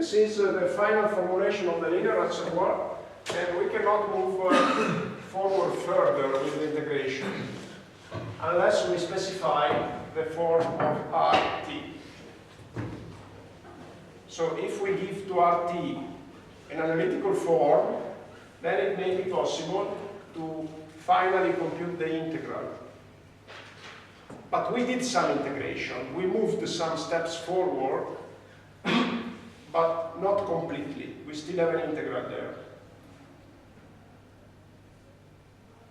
This is the final formulation of the linear reservoir, and we cannot move forward further with the integration unless we specify the form of RT. So if we give to RT an analytical form, then it may be possible to finally compute the integral. But we did some integration. We moved some steps forward, but not completely. We still have an integral there.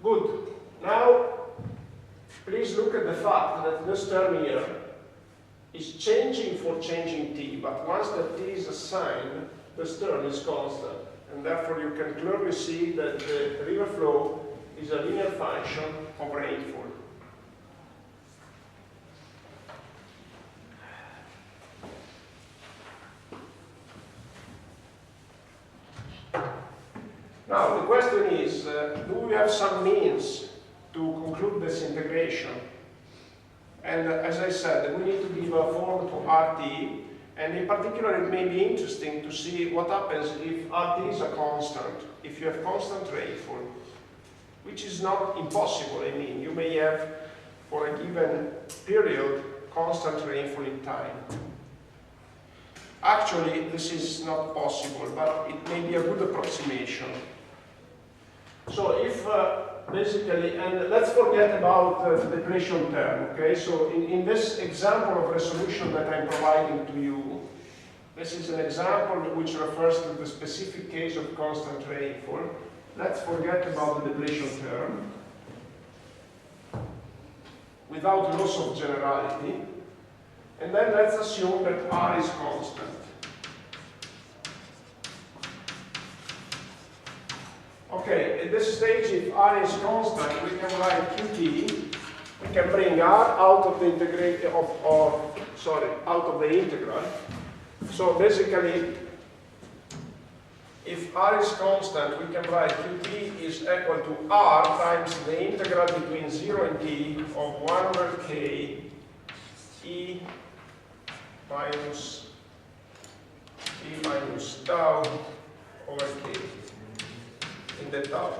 Good. Now, please look at the fact that this term here is changing for changing t, but once that t is assigned, this term is constant. And therefore, you can clearly see that the river flow is a linear function of rainfall. Now, the question is, do we have some means to conclude this integration? And as I said, we need to give a form to RT, and in particular, it may be interesting to see what happens if RT is a constant, if you have constant rainfall, which is not impossible. I mean, you may have, for a given period, constant rainfall in time. Actually, this is not possible, but it may be a good approximation. So if basically, and let's forget about the depletion term, okay? So in this example of resolution that I'm providing to you, this is an example which refers to the specific case of constant rainfall. Let's forget about the depletion term without loss of generality. And then let's assume that R is constant. Okay, at this stage, if R is constant, we can write Qt. We can bring R out of the out of the integral. So basically, if R is constant, we can write Qt is equal to R times the integral between 0 and t of 1 over k e minus tau over k in the tau.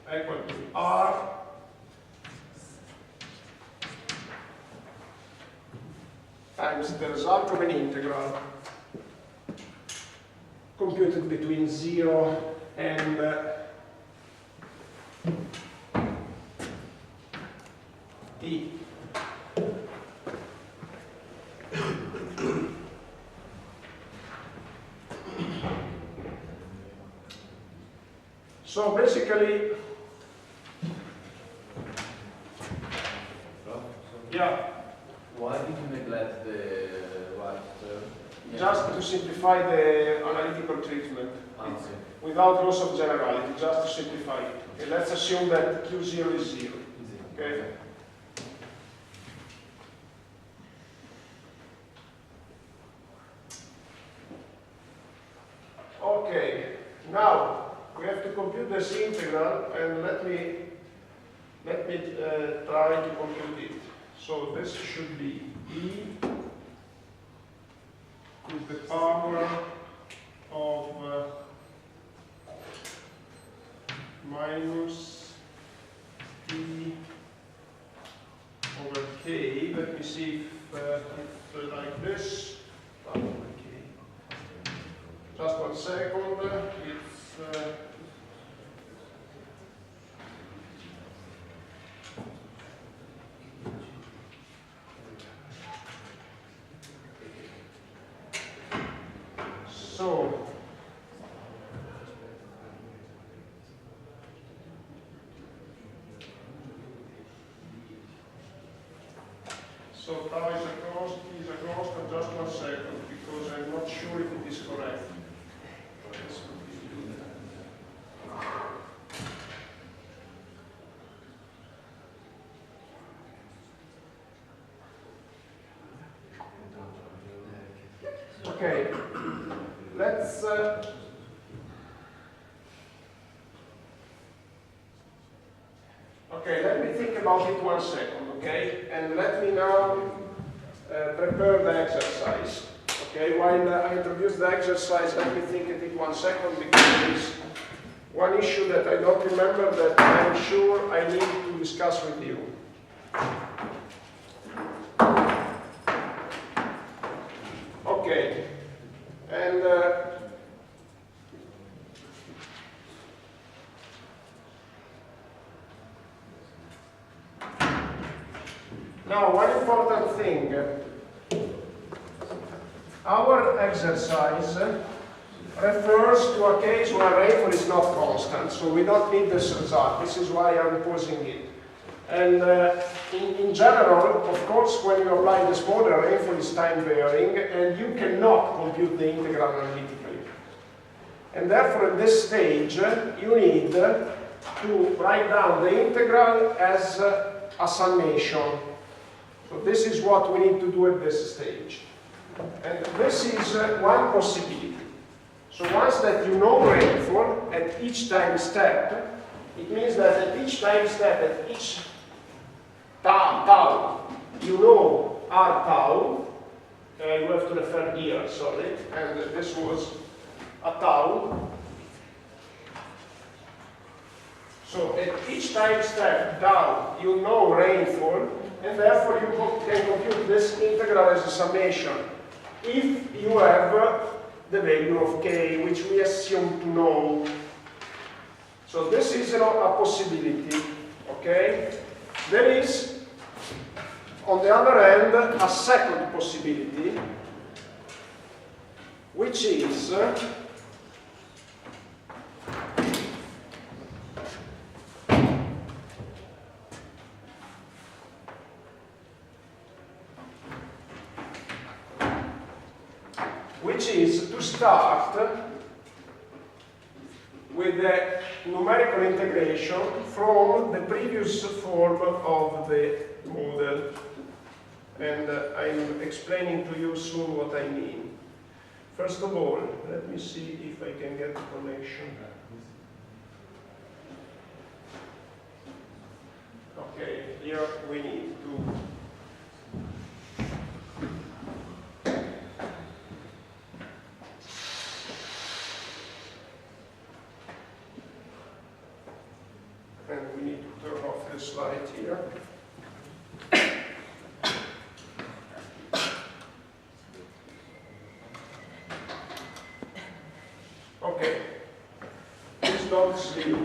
Equal to R times the result of an integral computed between 0 and t. So basically, yeah. Why did you neglect the right term? Just to simplify the analytical treatment, Okay. without loss of generality, just to simplify it. Okay, let's assume that Q0 is 0. Okay. Okay. Now we have to compute this integral, and let me try to compute it. So this should be e to the power of minus t over k. Let me see if like this. Okay. Just 1 second. It's so tau is a constant, just 1 second, because I'm not sure if it is correct. Okay, let's Okay, let me think about it 1 second, okay? And let me now prepare the exercise. Okay, while I introduce the exercise, let me think at it 1 second, because there is one issue that I don't remember that I'm sure I need to discuss with you. Okay, and now one important thing. Our exercise refers to a case where rainfall is not constant, so we don't need this result. This is why I'm posing it. And in general, of course, when you apply this model, rainfall is time varying, and you cannot compute the integral analytically. And therefore, at this stage, you need to write down the integral as a summation. So this is what we need to do at this stage. And this is one possibility. So once that you know rainfall at each time step, it means that at each time step, at each tau, you know r tau. You have to refer here, sorry, and this was a tau. So at each time step tau, you know rainfall, and therefore you can compute this integral as a summation if you have the value of k, which we assume to know. So this is a possibility, okay? There is, on the other hand, a second possibility, which is to start with the numerical integration from the previous form of the model. And I'm explaining to you soon what I mean. First of all, let me see if I can get a connection. Okay, here we need to turn off this light here. Okay, please don't sleep.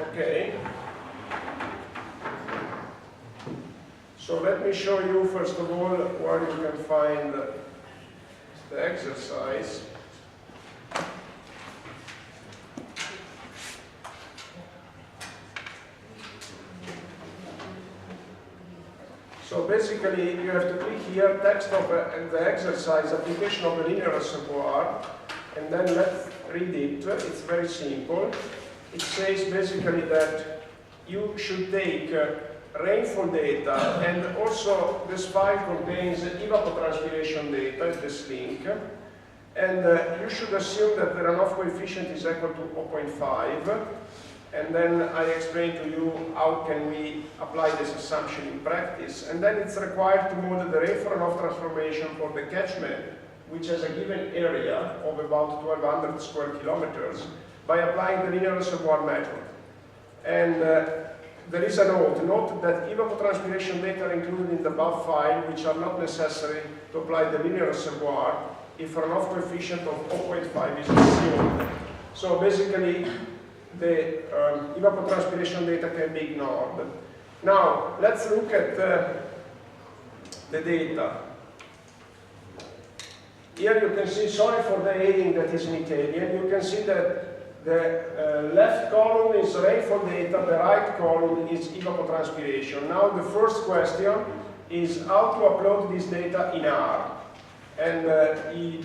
Okay. So let me show you, first of all, where you can find the exercise. So basically, you have to click here, text of the exercise, application of the linear reservoir, and then let's read it. It's very simple. It says basically that you should take rainfall data, and also this file contains evapotranspiration data, this link, and you should assume that the runoff coefficient is equal to 0.5, and then I explain to you how can we apply this assumption in practice, and then it's required to model the rainfall runoff transformation for the catchment, which has a given area of about 1,200 square kilometers, by applying the linear reservoir method. And there is a note. Note that evapotranspiration data are included in the above file, which are not necessary to apply the linear reservoir if runoff coefficient of 0.5 is assumed. So basically, the evapotranspiration data can be ignored. Now, let's look at the data. Here you can see, sorry for the heading that is in Italian, you can see that the left column is rainfall data, the right column is evapotranspiration. Now the first question is how to upload this data in R. And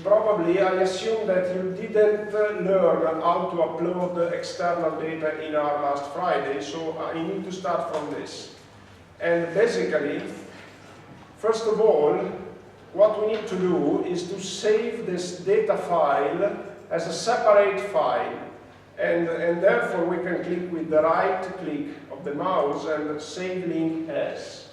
probably, I assume that you didn't learn how to upload external data in R last Friday, so I need to start from this. And basically, first of all, what we need to do is to save this data file as a separate file. And therefore we can click with the right click of the mouse and save link as.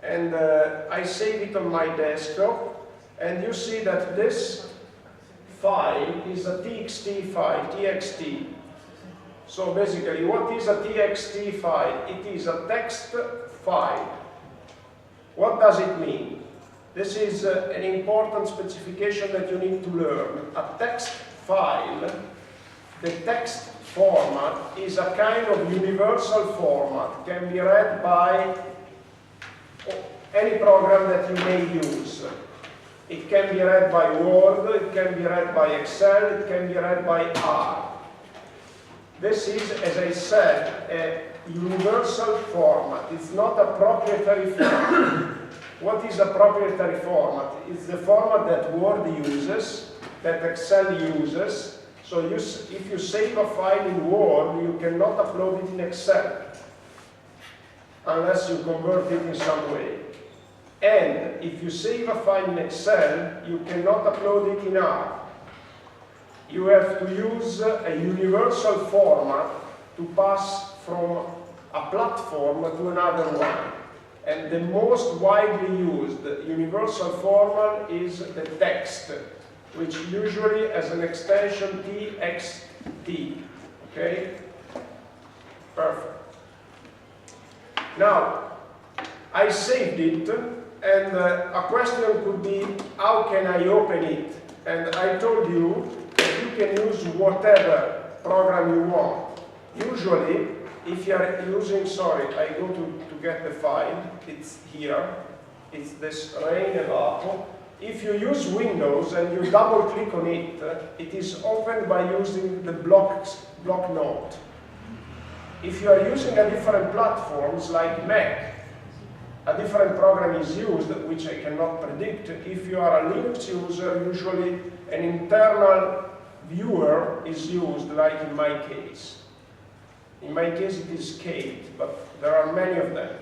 And I save it on my desktop, and you see that this file is a txt file, txt. So basically, what is a txt file? It is a text file. What does it mean? This is an important specification that you need to learn. A text file, the text format is a kind of universal format, can be read by any program that you may use. It can be read by Word, it can be read by Excel, it can be read by R. This is, as I said, a universal format. It's not a proprietary format. What is a proprietary format? It's the format that Word uses, that Excel uses. So if you save a file in Word, you cannot upload it in Excel unless you convert it in some way. And if you save a file in Excel, you cannot upload it in R. You have to use a universal format to pass from a platform to another one. And the most widely used universal format is the text, which usually has an extension txt. Okay? Perfect. Now, I saved it, and a question could be, how can I open it? And I told you that you can use whatever program you want. Usually, if you are using, I go to get the file, it's here, it's this rain evapo. If you use Windows and you double click on it, it is opened by using the block node. If you are using a different platforms like Mac, a different program is used, which I cannot predict. If you are a Linux user, usually an internal viewer is used, like in my case. In my case it is Kate, but there are many of them.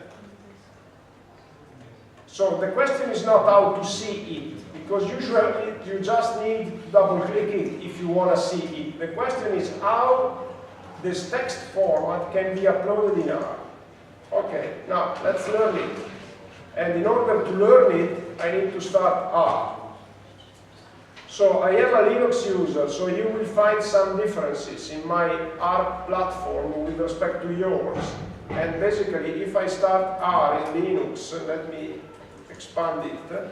So the question is not how to see it, because usually you just need to double click it if you want to see it. The question is how this text format can be uploaded in R. Okay, now let's learn it. And in order to learn it, I need to start R. So I am a Linux user, so you will find some differences in my R platform with respect to yours. And basically, if I start R in Linux, let me expand it,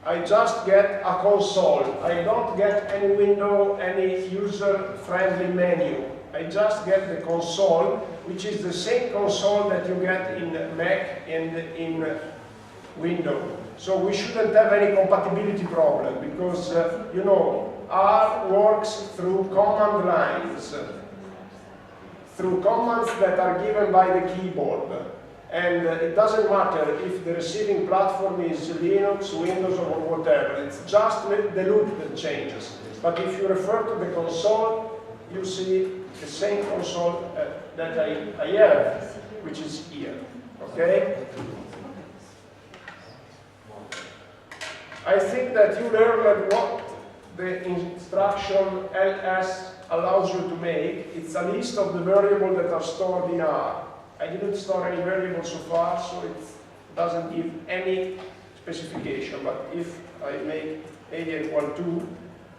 I just get a console. I don't get any window, any user-friendly menu. I just get the console, which is the same console that you get in Mac and in Windows. So we shouldn't have any compatibility problem, because, you know, R works through command lines, through commands that are given by the keyboard. And it doesn't matter if the receiving platform is Linux, Windows, or whatever. It's just the loop that changes. But if you refer to the console, you see the same console that I have, which is here. Okay? I think that you learned what the instruction ls allows you to make. It's a list of the variables that are stored in R. I didn't store any variables so far, so it doesn't give any specification. But if I make a equal 2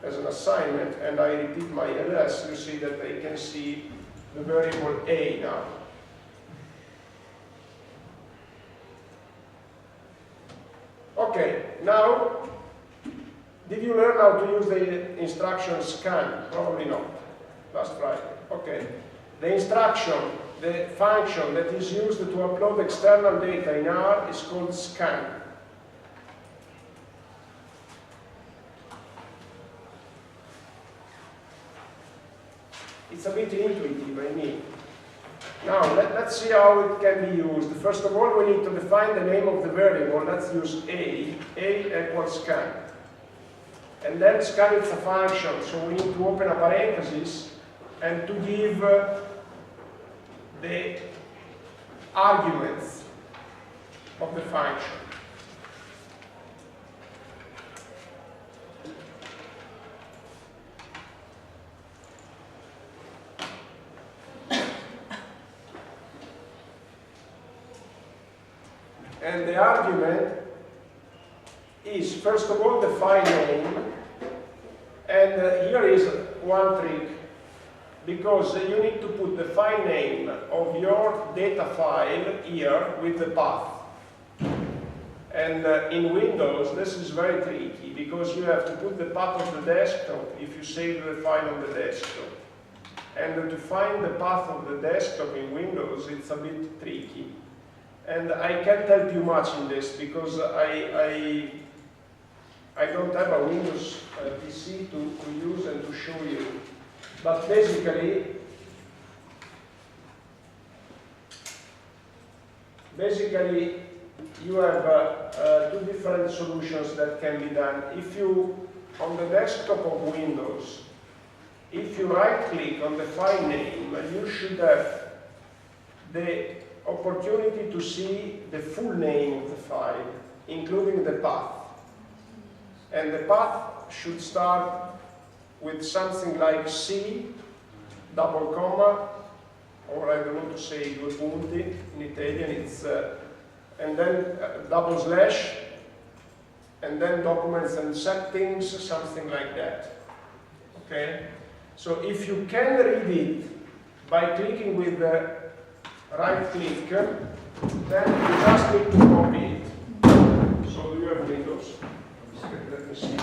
as an assignment and I repeat my ls, you see that I can see the variable a now. Okay, now, did you learn how to use the instruction scan? Probably not. Last Friday. Okay. The instruction, the function that is used to upload external data in R is called scan. It's a bit intuitive, I mean. Now, let's see how it can be used. First of all, we need to define the name of the variable. Let's use a equals scan. And then scan is a function, so we need to open a parenthesis and to give the arguments. of the function. And the argument is, first of all, the file name. And here is one trick, because you need to put the file name of your data file here with the path. And in Windows, this is very tricky, because you have to put the path of the desktop if you save the file on the desktop. And to find the path of the desktop in Windows, it's a bit tricky. And I can't help you much in this, because I don't have a Windows PC to use and to show you. But basically you have two different solutions that can be done. If you, on the desktop of Windows, if you right-click on the file name, you should have the opportunity to see the full name of the file, including the path. And the path should start with something like C, double comma, or I don't know to say due punti in Italian, it's, and then double slash, and then documents and settings, something like that. Okay? So if you can read it by clicking with the right click, then you just need to copy it. So do you have Windows? Let me see.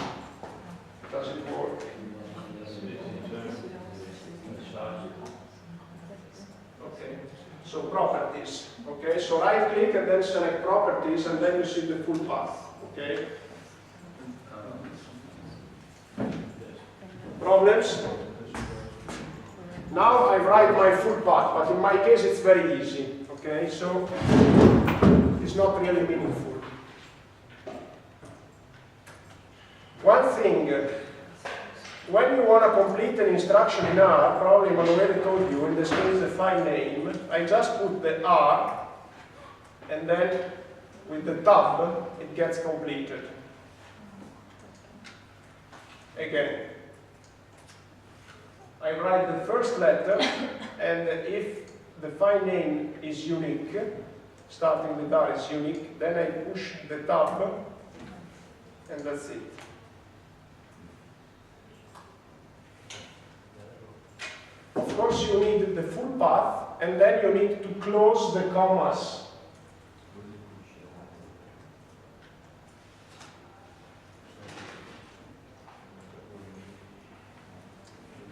Does it work? Okay. So properties. Okay. So right click and then select properties, and then you see the full path. Okay. Problems? Now I write my full path, but in my case it's very easy. Okay. So it's not really meaningful. One thing, when you want to complete an instruction in R, probably Emanuele told you, in this case the file name, I just put the R, and then with the tab, it gets completed. Again, I write the first letter, and if the file name is unique, starting with R is unique, then I push the tab, and that's it. Of course, you need the full path, and then you need to close the commas.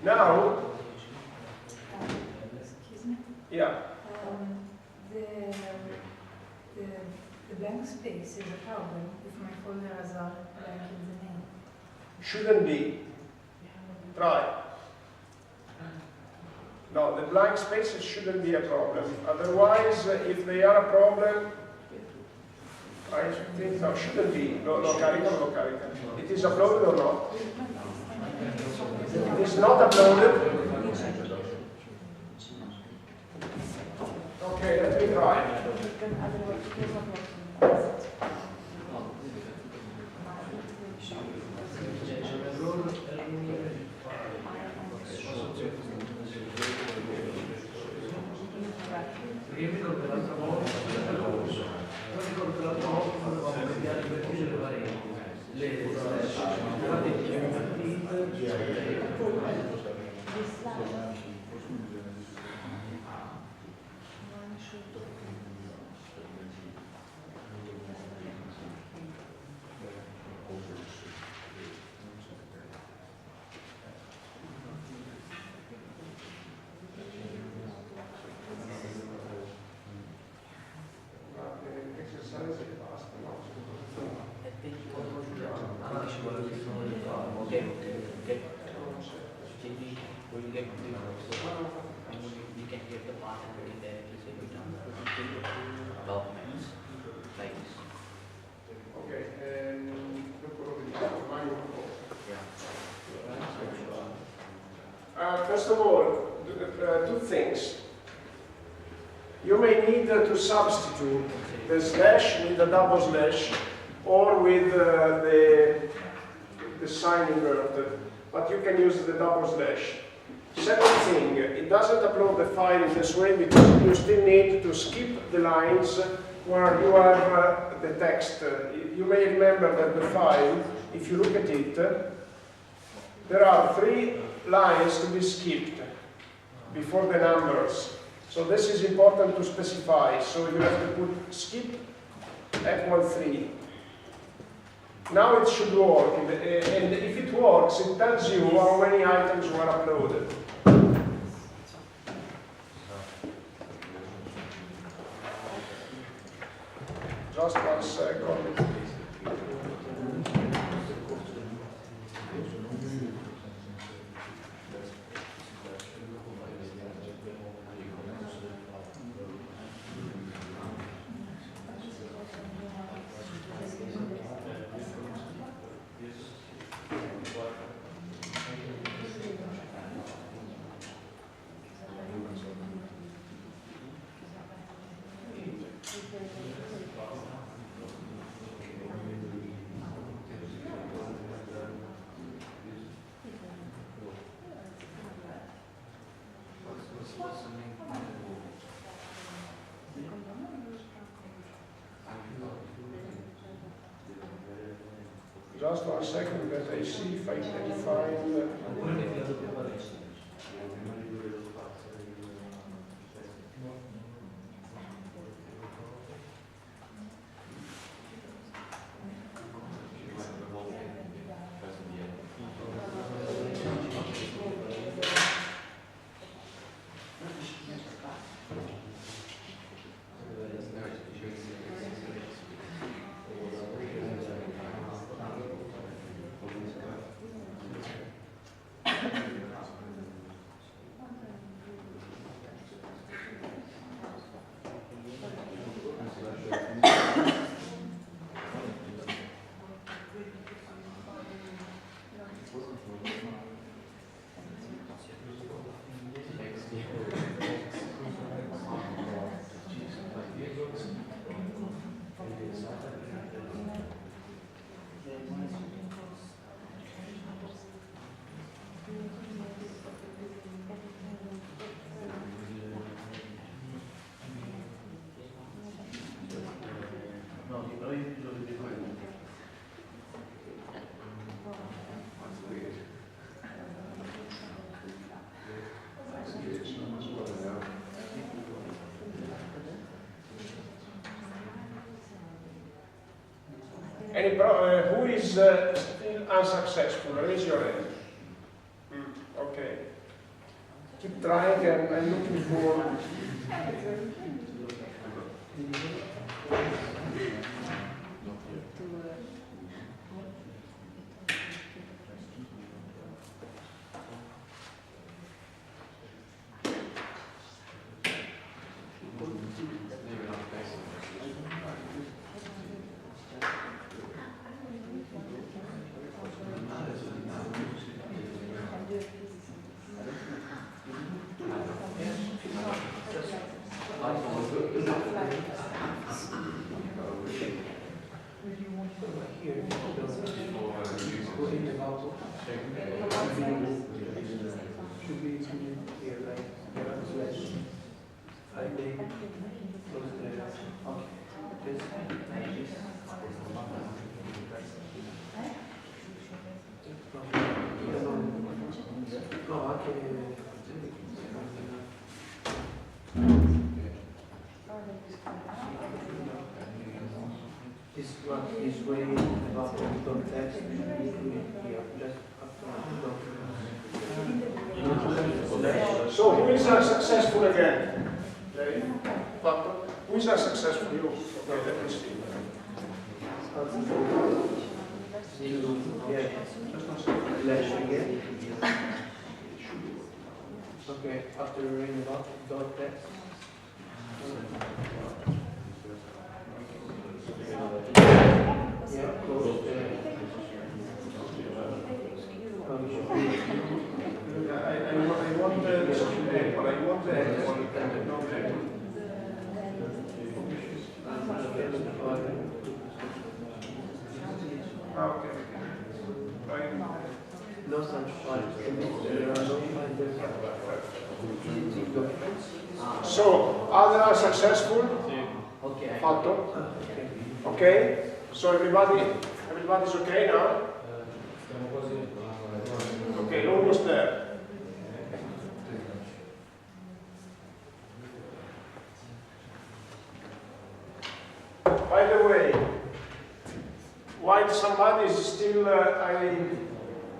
Now, excuse me? yeah. The blank space is a problem if my folder has a blank in the name. Shouldn't be. Try. No, the blank spaces shouldn't be a problem. Otherwise, if they are a problem, I think no, shouldn't be. Lo carica. It is uploaded or not? It is not uploaded. Okay, let me try. Io mi ricordo l'altra volta, dovevamo cambiare le varianti, le First of all, two things. you may need to substitute the slash with a double slash or with the sign inverted, but you can use the double slash. Second thing, it doesn't upload the file in this way because you still need to skip the lines where you have the text. You may remember that the file, if you look at it, there are 3 lines to be skipped before the numbers. So this is important to specify. So you have to put skip equal 3. Now it should work, and if it works, it tells you how many items were uploaded. Just 1 second. Just 1 second that I see if I can find. Who is still unsuccessful? Raise your hand. Okay. Keep trying, and I'm looking for. This way about the text should be here, just So who is successful again? Okay. Who is successful? You. Okay, let me see. Slash again. Okay, after ring dot text. Yeah, close the I want the display, but I want the So, other are successful? Okay. Fatto? Okay? So everybody's okay now? Okay, almost there. By the way, while somebody is still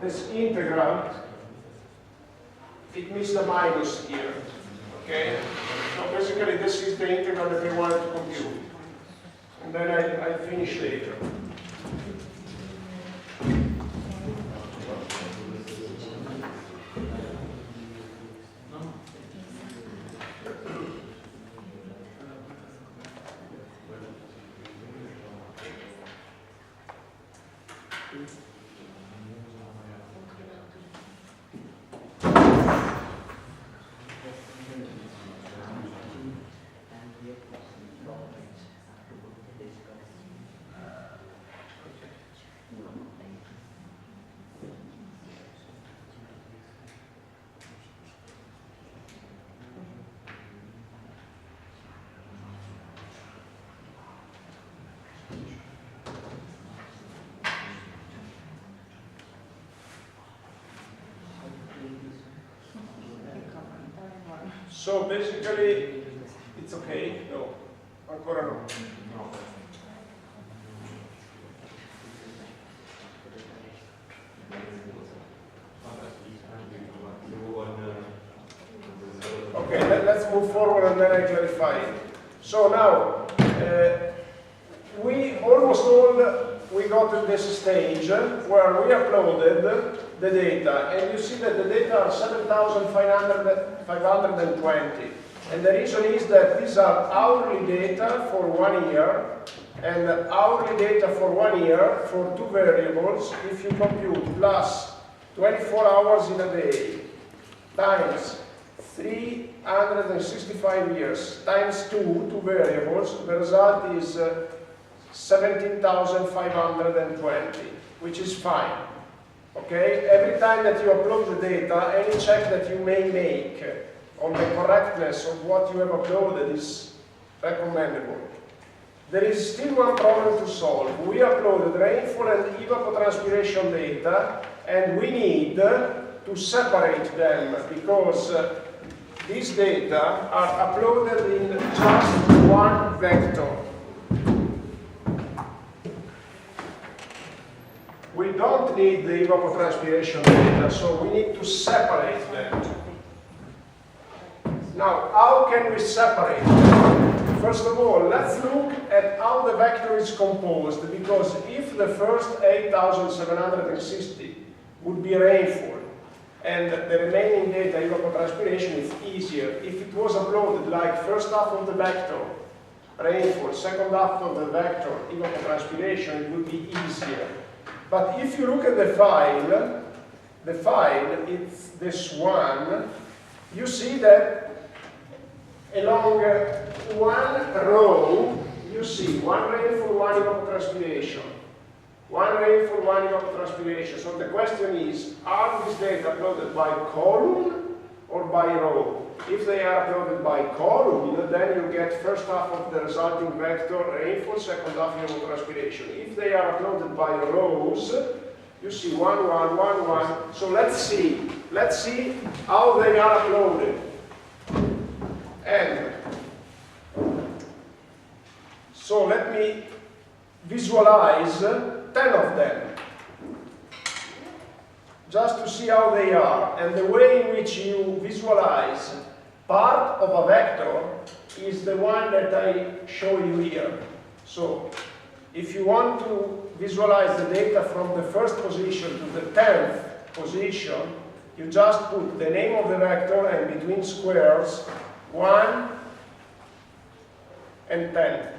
this integral, it means the minus here. Okay? So basically this is the integral that we wanted to compute. And then I finish later. So basically, it's okay? No. Ancora no. Okay, let's move forward and then I clarify it. So now, we almost all, we got to this stage where we uploaded the data, and you see that the data are 7,520. And the reason is that these are hourly data for 1 year, and hourly data for 1 year for 2 variables, if you compute plus 24 hours in a day, times 365 years, times 2 variables, the result is 17,520, which is fine. Okay? Every time that you upload the data, any check that you may make on the correctness of what you have uploaded is recommendable. There is still one problem to solve. We uploaded rainfall and evapotranspiration data, and we need to separate them because these data are uploaded in just one vector. We don't need the evapotranspiration data, so we need to separate them. Now, how can we separate them? First of all, let's look at how the vector is composed, because if the first 8,760 would be rainfall, and the remaining data, evapotranspiration, is easier. If it was uploaded like first half of the vector, rainfall, second half of the vector, evapotranspiration, it would be easier. But if you look at the file, it's this one, you see that along one row, you see one rainfall, one evapotranspiration. One rainfall, one evapotranspiration. So the question is, are these data uploaded by column or by row? If they are uploaded by column, then you get first half of the resulting vector rainfall, second half evapotranspiration. If they are uploaded by rows, you see 1, 1, 1, 1. So let's see how they are uploaded. And so let me visualize 10 of them, just to see how they are. And the way in which you visualize part of a vector is the one that I show you here. So, if you want to visualize the data from the first position to the 10th position, you just put the name of the vector and between squares 1 and 10.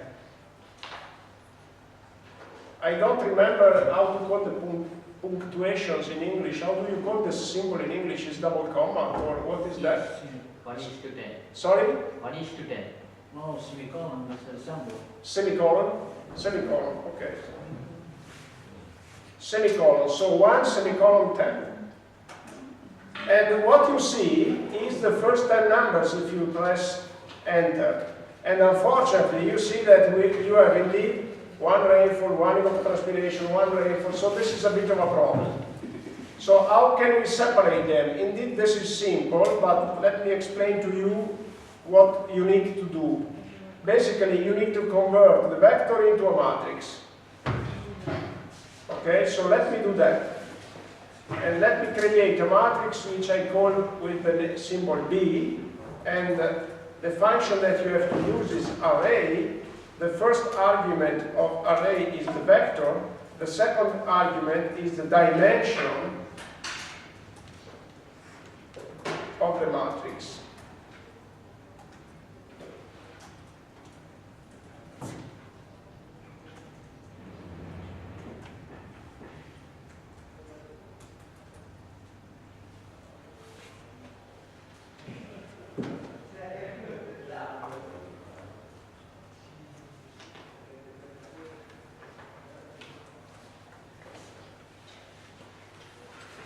I don't remember how to call the punctuations in English. How do you call this symbol in English? Is double comma or what is that? 1:10. Sorry? 1:10. No, semicolon, Mr. Sambo. Semicolon? Semicolon, okay. Semicolon, so 1 semicolon 10. And what you see is the first 10 numbers if you press enter. And unfortunately, you see that you have indeed one rainfall, one evapotranspiration, one rainfall, so this is a bit of a problem. So how can we separate them? Indeed, this is simple, but let me explain to you what you need to do. Basically, you need to convert the vector into a matrix. Okay, so let me do that. And let me create a matrix which I call with the symbol B, and the function that you have to use is array. The first argument of array is the vector, the second argument is the dimension of the matrix.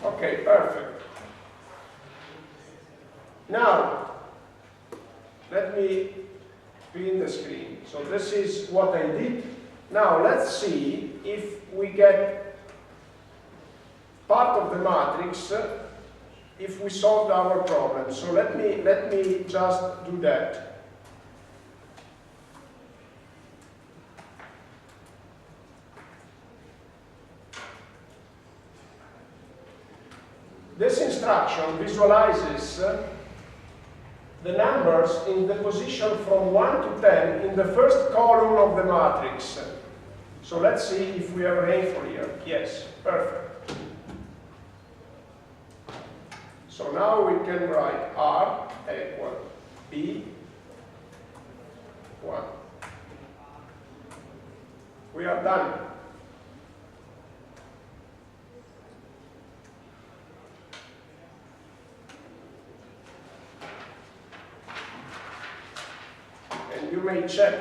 Okay, perfect. Now, let me clean the screen. So this is what I did. Now let's see if we get part of the matrix if we solved our problem. So let me just do that. This instruction visualizes the numbers in the position from 1 to 10 in the first column of the matrix. So let's see if we have rainfall here. Yes, perfect. So now we can write R equal B 1. We are done. And you may check.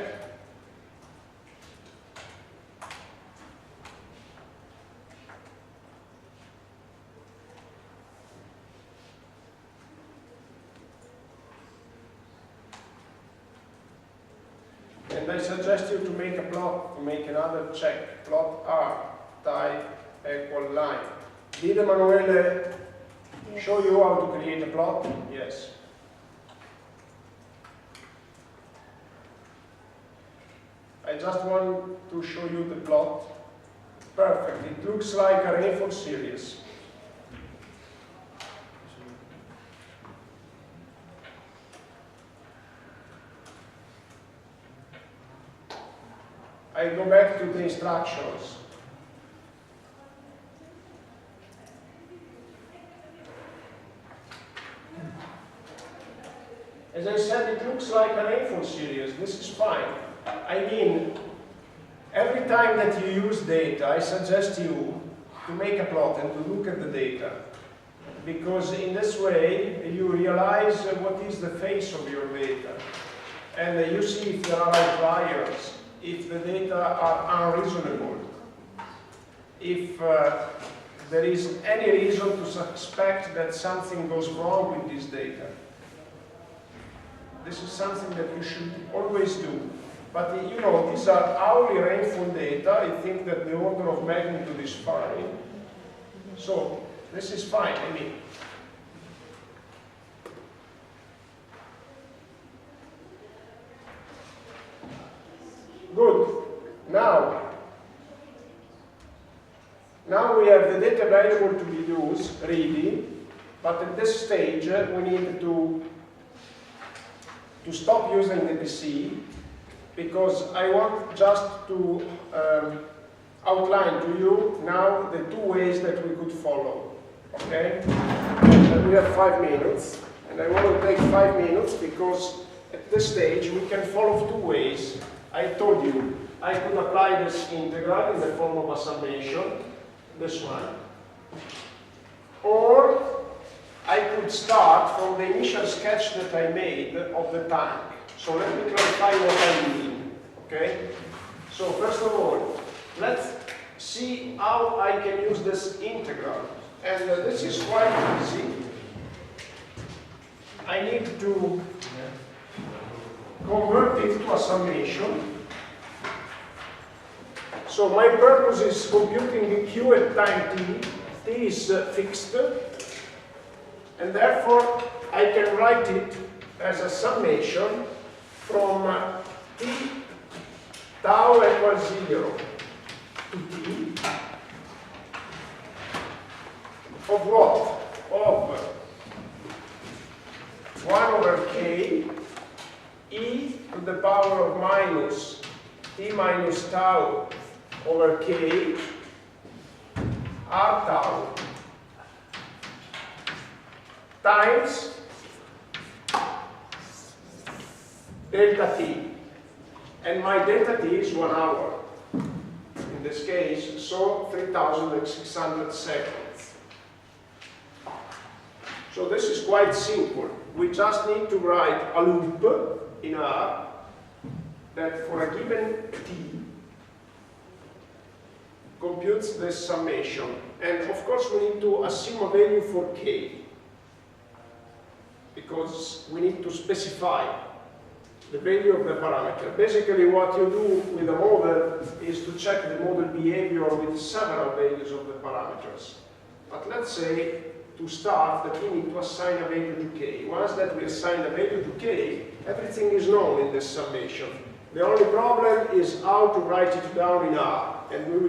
And I suggest you to make a plot, to make another check. Plot R, type equal line. Did Emanuele show you how to create a plot? Yes. I just want to show you the plot. Perfect. It looks like a rainfall series. I go back to the instructions. As I said, it looks like a rainfall series. This is fine. I mean, every time that you use data, I suggest you to make a plot and to look at the data. Because in this way, you realize what is the face of your data. And you see if there are outliers, if the data are unreasonable, if there is any reason to suspect that something goes wrong with this data. This is something that you should always do. But you know, these are hourly rainfall data. I think that the order of magnitude is fine. So this is fine, I mean. Good. Now we have the data available to be used, ready, but at this stage we need to stop using the PC, because I want just to outline to you now the two ways that we could follow. Okay? And we have 5 minutes, and I want to take 5 minutes because at this stage we can follow 2 ways. I told you I could apply this integral in the form of a summation, this one, or I could start from the initial sketch that I made of the tank. So let me clarify what I mean. Okay? So first of all, let's see how I can use this integral. And this is quite easy. I need to convert it to a summation. So my purpose is computing the Q at time t. T is fixed, and therefore I can write it as a summation from t tau equals 0 to t of what? Of 1 over k e to the power of minus t minus tau over k r tau times delta t. And my delta t is 1 hour in this case, so 3,600 seconds. So this is quite simple. We just need to write a loop in R that for a given t computes this summation. And of course we need to assume a value for k, because we need to specify the value of the parameter. Basically what you do with a model is to check the model behavior with several values of the parameters. But let's say, to start, that we need to assign a value to k. Once that we assign a value to k, everything is known in this summation. The only problem is how to write it down in R, and we will